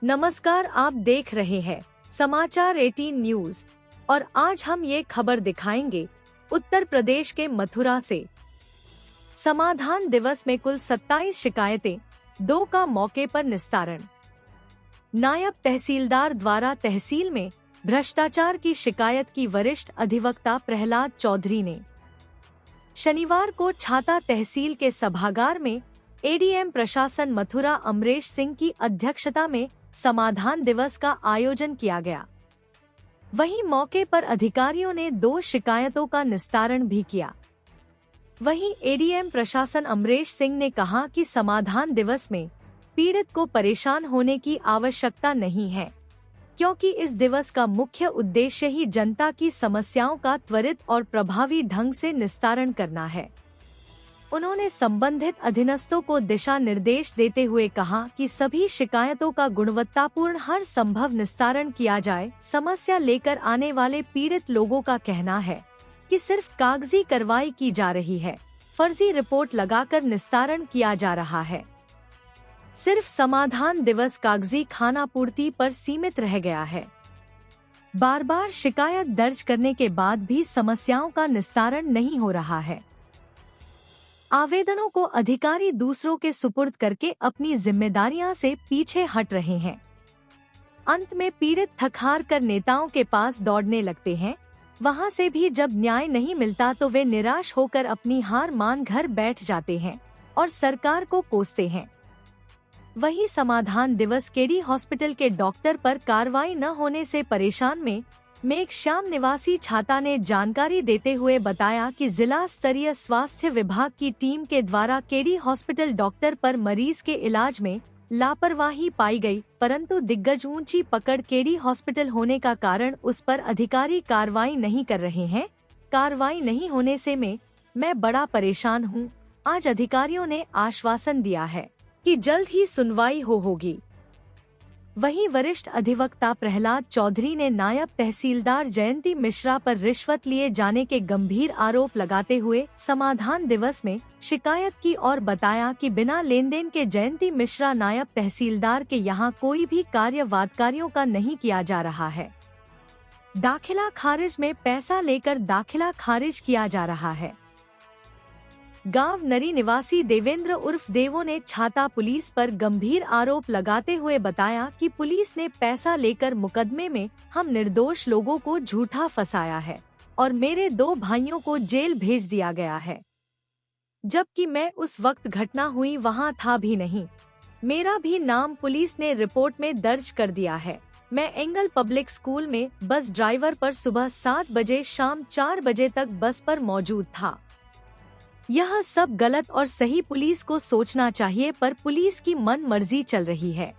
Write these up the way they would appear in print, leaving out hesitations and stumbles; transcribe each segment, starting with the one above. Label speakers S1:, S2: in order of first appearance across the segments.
S1: नमस्कार, आप देख रहे हैं समाचार 18 न्यूज और आज हम ये खबर दिखाएंगे उत्तर प्रदेश के मथुरा से। समाधान दिवस में कुल 27 शिकायतें, 2 का मौके पर निस्तारण। नायब तहसीलदार द्वारा तहसील में भ्रष्टाचार की शिकायत की वरिष्ठ अधिवक्ता प्रहलाद चौधरी ने शनिवार को छाता तहसील के सभागार में एडीएम प्रशासन मथुरा अमरेश सिंह की अध्यक्षता में समाधान दिवस का आयोजन किया गया। वहीं मौके पर अधिकारियों ने 2 शिकायतों का निस्तारण भी किया। वहीं एडीएम प्रशासन अमरेश सिंह ने कहा कि समाधान दिवस में पीड़ित को परेशान होने की आवश्यकता नहीं है, क्योंकि इस दिवस का मुख्य उद्देश्य ही जनता की समस्याओं का त्वरित और प्रभावी ढंग से निस्तारण करना है। उन्होंने संबंधित अधीनस्थों को दिशा निर्देश देते हुए कहा कि सभी शिकायतों का गुणवत्तापूर्ण हर संभव निस्तारण किया जाए। समस्या लेकर आने वाले पीड़ित लोगों का कहना है कि सिर्फ कागजी कार्रवाई की जा रही है, फर्जी रिपोर्ट लगाकर निस्तारण किया जा रहा है। सिर्फ समाधान दिवस कागजी खानापूर्ति पर सीमित रह गया है। बार बार शिकायत दर्ज करने के बाद भी समस्याओं का निस्तारण नहीं हो रहा है। आवेदनों को अधिकारी दूसरों के सुपुर्द करके अपनी जिम्मेदारियां से पीछे हट रहे हैं। अंत में पीड़ित थक हार कर नेताओं के पास दौड़ने लगते हैं। वहां से भी जब न्याय नहीं मिलता तो वे निराश होकर अपनी हार मान घर बैठ जाते हैं और सरकार को कोसते हैं। वही समाधान दिवस केडी हॉस्पिटल के डॉक्टर पर कार्रवाई न होने से परेशान में मेघश्याम निवासी छाता ने जानकारी देते हुए बताया कि जिला स्तरीय स्वास्थ्य विभाग की टीम के द्वारा केडी हॉस्पिटल डॉक्टर पर मरीज के इलाज में लापरवाही पाई गई, परंतु दिग्गज ऊंची पकड़ केडी हॉस्पिटल होने का कारण उस पर अधिकारी कार्रवाई नहीं कर रहे हैं। कार्रवाई नहीं होने से मैं बड़ा परेशान हूं। आज अधिकारियों ने आश्वासन दिया है कि जल्द ही सुनवाई होगी। वहीं वरिष्ठ अधिवक्ता प्रहलाद चौधरी ने नायब तहसीलदार जयंती मिश्रा पर रिश्वत लिए जाने के गंभीर आरोप लगाते हुए समाधान दिवस में शिकायत की और बताया कि बिना लेनदेन के जयंती मिश्रा नायब तहसीलदार के यहां कोई भी कार्य वादकारियों का नहीं किया जा रहा है। दाखिला खारिज में पैसा लेकर दाखिला खारिज किया जा रहा है। गांव नरी निवासी देवेंद्र उर्फ देवो ने छाता पुलिस पर गंभीर आरोप लगाते हुए बताया कि पुलिस ने पैसा लेकर मुकदमे में हम निर्दोष लोगों को झूठा फंसाया है और मेरे 2 भाइयों को जेल भेज दिया गया है, जबकि मैं उस वक्त घटना हुई वहां था भी नहीं। मेरा भी नाम पुलिस ने रिपोर्ट में दर्ज कर दिया है। मैं एंगल पब्लिक स्कूल में बस ड्राइवर पर सुबह 7 बजे शाम 4 बजे तक बस पर मौजूद था। यह सब गलत और सही पुलिस को सोचना चाहिए, पर पुलिस की मन मर्जी चल रही है।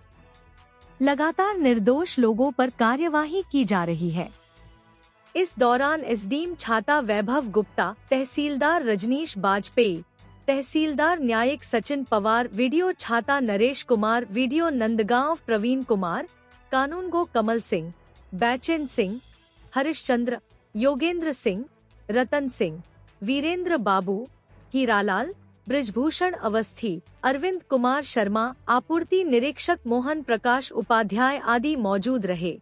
S1: लगातार निर्दोष लोगों पर कार्यवाही की जा रही है। इस दौरान एसडीएम छाता वैभव गुप्ता, तहसीलदार रजनीश बाजपेयी, तहसीलदार न्यायिक सचिन पवार, वीडियो छाता नरेश कुमार, वीडियो नंदगांव प्रवीण कुमार, कानूनगो कमल सिंह, बैचेन सिंह, हरिश्चंद्र, योगेंद्र सिंह, रतन सिंह, वीरेंद्र बाबू, हीरालाल, ब्रिजभूषण अवस्थी, अरविंद कुमार शर्मा, आपूर्ति निरीक्षक मोहन प्रकाश उपाध्याय आदि मौजूद रहे।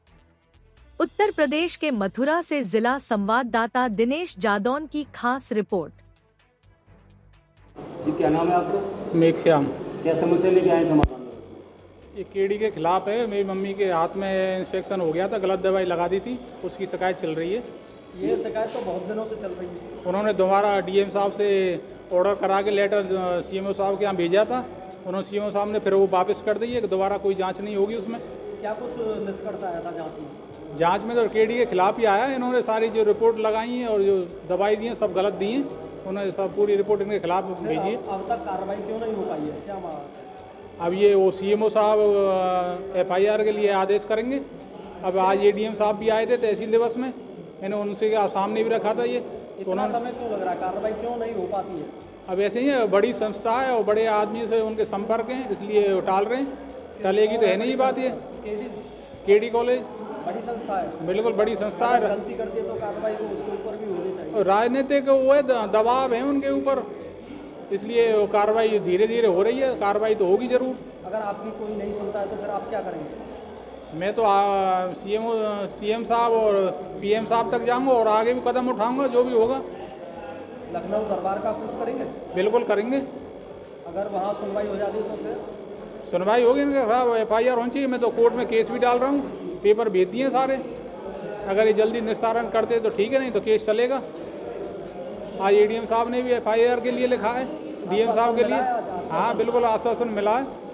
S1: उत्तर प्रदेश के मथुरा से जिला संवाददाता दिनेश जादौन की खास रिपोर्ट।
S2: जी, क्या नाम है आपका?
S3: मेघश्याम।
S2: क्या समस्या लेके आए समाधान?
S3: ये केडी के खिलाफ है। मेरी मम्मी के हाथ में इंस्पेक्शन हो गया था, गलत दवाई लगा दी थी, उसकी शिकायत चल रही है।
S2: ये शिकायत तो बहुत दिनों से चल रही है।
S3: उन्होंने दोबारा डीएम साहब से ऑर्डर करा के लेटर सीएमओ साहब के यहाँ भेजा था। उन्होंने सीएमओ साहब ने फिर वो वापस कर दी है कि दोबारा कोई जांच नहीं होगी उसमें।
S2: क्या कुछ निष्कर्ष आया था जांच में?
S3: जांच में तो केडी के खिलाफ ही आया है। इन्होंने सारी जो रिपोर्ट लगाई है और जो दवाई दी है सब गलत दी है। उन्होंने सब पूरी रिपोर्ट इनके खिलाफ भेजी है।
S2: अब तक कार्रवाई क्यों नहीं हो पाई है? क्या मामला?
S3: अब ये वो सीएमओ साहब FIR के लिए आदेश करेंगे। अब आज एडीएम साहब भी आए थे तहसील दिवस में, मैंने उनसे सामने भी रखा था ये।
S2: इतना समय क्यों लग रहा है? कार्रवाई क्यों नहीं हो पाती है?
S3: अब ऐसे ही है, बड़ी संस्था है और बड़े आदमी से उनके संपर्क हैं, इसलिए वो टाल रहे हैं। टलेगी तो है नहीं बात ये। केडी कॉलेज
S2: बड़ी संस्था है,
S3: बिल्कुल बड़ी संस्था है।
S2: गलती करती है तो कार्रवाई तो उसके ऊपर भी होनी चाहिए।
S3: राजनीतिक वो है, दबाव है उनके ऊपर, इसलिए वो कार्रवाई धीरे धीरे हो रही है। कार्रवाई तो होगी जरूर।
S2: अगर आपकी कोई नहीं सुनता है तो फिर आप क्या करेंगे?
S3: मैं तो सीएम साहब और पीएम साहब तक जाऊंगा और आगे भी कदम उठाऊंगा जो भी होगा।
S2: लखनऊ दरबार का कुछ करेंगे?
S3: बिल्कुल करेंगे।
S2: अगर वहाँ सुनवाई हो जाती तो फिर
S3: सुनवाई होगी इनके खिलाफ FIR होनी चाहिए। मैं तो कोर्ट में केस भी डाल रहा हूँ, पेपर भेज दिए सारे। अगर ये जल्दी निस्तारण करते तो ठीक है, नहीं तो केस चलेगा। आज ADM साहब ने भी FIR के लिए लिखा है, DM साहब के लिए। हाँ बिल्कुल आश्वासन मिला है।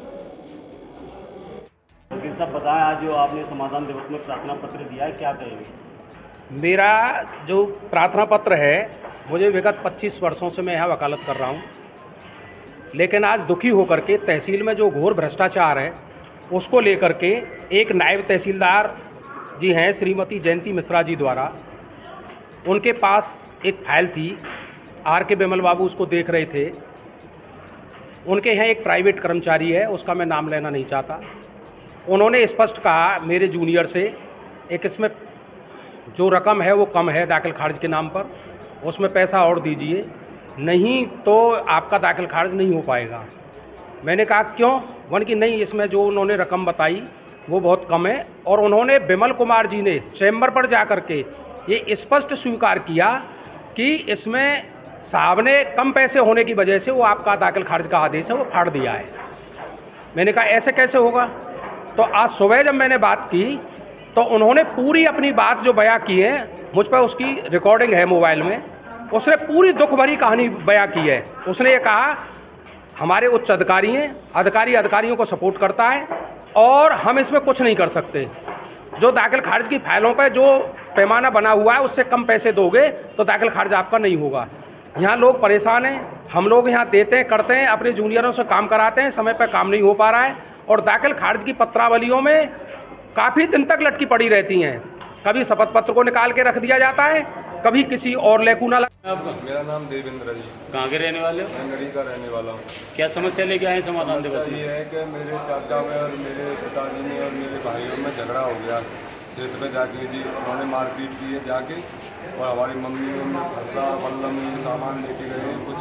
S4: सब बताएं, आज जो आपने समाधान दिवस में प्रार्थना पत्र दिया है, क्या कहेंगे?
S5: मेरा जो प्रार्थना पत्र है, मुझे विगत 25 वर्षों से मैं यहाँ वकालत कर रहा हूँ, लेकिन आज दुखी होकर के तहसील में जो घोर भ्रष्टाचार है उसको लेकर के एक नायब तहसीलदार जी हैं श्रीमती जयंती मिश्रा जी द्वारा, उनके पास एक फाइल थी, RK बिमल बाबू उसको देख रहे थे। उनके यहाँ एक प्राइवेट कर्मचारी है, उसका मैं नाम लेना नहीं चाहता। उन्होंने स्पष्ट कहा मेरे जूनियर से, एक इसमें जो रकम है वो कम है दाखिल खारिज के नाम पर, उसमें पैसा और दीजिए, नहीं तो आपका दाखिल खारिज नहीं हो पाएगा। मैंने कहा क्यों? वन की नहीं, इसमें जो उन्होंने रकम बताई वो बहुत कम है। और उन्होंने बिमल कुमार जी ने चैम्बर पर जा कर के ये स्पष्ट स्वीकार किया कि इसमें साहब ने कम पैसे होने की वजह से वो आपका दाखिल खारिज का आदेश है वो फाड़ दिया है। मैंने कहा ऐसे कैसे होगा? तो आज सुबह जब मैंने बात की तो उन्होंने पूरी अपनी बात जो बयां की है, मुझ पर उसकी रिकॉर्डिंग है मोबाइल में, उसने पूरी दुख भरी कहानी बयां की है। उसने ये कहा हमारे उच्च अधिकारी हैं, अधिकारियों को सपोर्ट करता है और हम इसमें कुछ नहीं कर सकते। जो दाखिल खारिज की फाइलों पर जो पैमाना बना हुआ है उससे कम पैसे दोगे तो दाखिल खारिज आपका नहीं होगा। यहाँ लोग परेशान हैं, हम लोग यहाँ देते हैं, करते हैं, अपने जूनियरों से काम कराते हैं, समय पर काम नहीं हो पा रहा है और दाखिल खारिज की पत्रावलियों में काफ़ी दिन तक लटकी पड़ी रहती हैं। कभी शपथ पत्र को निकाल के रख दिया जाता है, कभी किसी और लेकुना
S6: मेरा नाम देवेंद्र जी।
S4: कहाँ के रहने वाले हो?
S6: मैं नड़ी का रहने वाला हूँ।
S4: क्या समस्या लेके आए समाधान दिवस में?
S6: ये है कि मेरे चाचा में और मेरे पिताजी में और मेरे भाइयों में झगड़ा हो गया खेत में जाके जी। उन्होंने मारपीट की है जाके, और हमारी मम्मी फंसा बल्लम सामान लेके गए, कुछ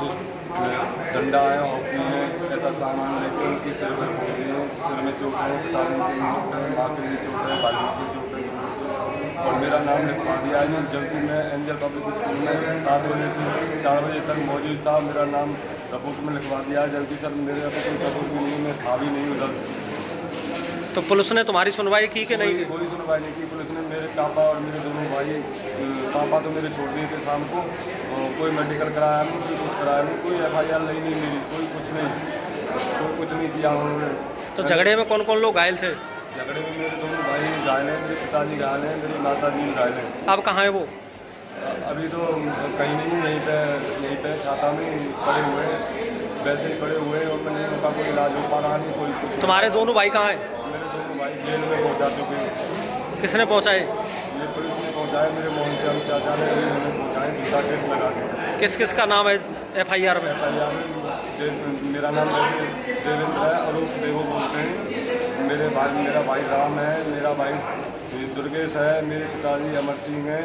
S6: डंडा है, हॉकी है, ऐसा सामान लेके उनकी सिर में फोड़ दिए। सिर में चोट है, पिताजी की चोट है, माँ के लिए चोट है, भाई की चोट है। और मेरा नाम लिखवा दिया है, जबकि मैं एंजल पब्लिक स्कूल में 7 बजे से 4 बजे तक मौजूद था। मेरा नाम रिपोर्ट में लिखवा दिया है, जबकि सर मेरे कोई रिपोर्ट भी नहीं, मैं था भी नहीं उधर।
S7: तो पुलिस ने तुम्हारी सुनवाई की कि नहीं?
S6: कोई सुनवाई नहीं की पुलिस ने। मेरे पापा और मेरे दोनों भाई, पापा तो मेरे छोड़ दिए थे शाम को, कोई मेडिकल कराया नहीं, कोई कुछ कराया नहीं, कोई FIR नहीं मिली, कोई कुछ नहीं किया उन्होंने।
S7: तो झगड़े में कौन कौन लोग घायल थे?
S6: झगड़े में मेरे दोनों भाई घायल हैं, मेरे पिताजी घायल हैं, मेरी माता जी घायल हैं।
S7: अब कहाँ है वो?
S6: अभी तो कहीं नहीं, यहीं पे छाता में पड़े हुए हैं, वैसे ही पड़े हुए हैं और मैंने उनका कोई इलाज हो पा रहा नहीं, कोई कुछ।
S7: तुम्हारे दोनों भाई कहाँ हैं?
S6: मेरे दोनों भाई जेल में पहुंचा चुके हैं।
S7: किसने पहुँचाए?
S6: ये पुलिस ने पहुंचाए, मेरे मोहन श्याम चाचा ने उन्होंने पहुंचाए, दूसरा केस लगा के।
S7: किस किस का नाम है FIR में?
S6: मेरा नाम देवेंद्र है, अरूप देवो बोलते हैं। मेरा भाई राम है, मेरा भाई दुर्गेश है, मेरे पिताजी अमर सिंह हैं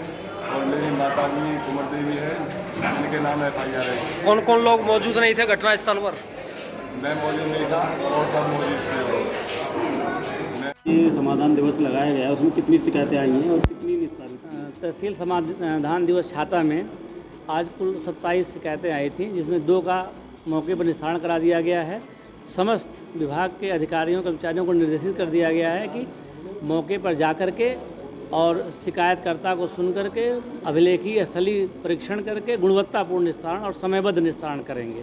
S6: और मेरी माता जी कुंवर देवी है, इनके नाम FIR है।
S7: कौन कौन लोग मौजूद नहीं थे घटना स्थल पर?
S6: मैं मौजूद नहीं था और सब मौजूद थे।
S4: ये समाधान दिवस लगाया गया है, उसमें कितनी शिकायतें आई हैं और कितनी निस्तारित?
S8: तहसील समाधान दिवस छाता में आज कुल 27 शिकायतें आई थी, जिसमें 2 का मौके पर निस्तारण करा दिया गया है। समस्त विभाग के अधिकारियों कर्मचारियों को निर्देशित कर दिया गया है कि मौके पर जाकर के और शिकायतकर्ता को सुन करके अभिलेखीय स्थलीय परीक्षण करके गुणवत्तापूर्ण निस्तारण और समयबद्ध निस्तारण करेंगे।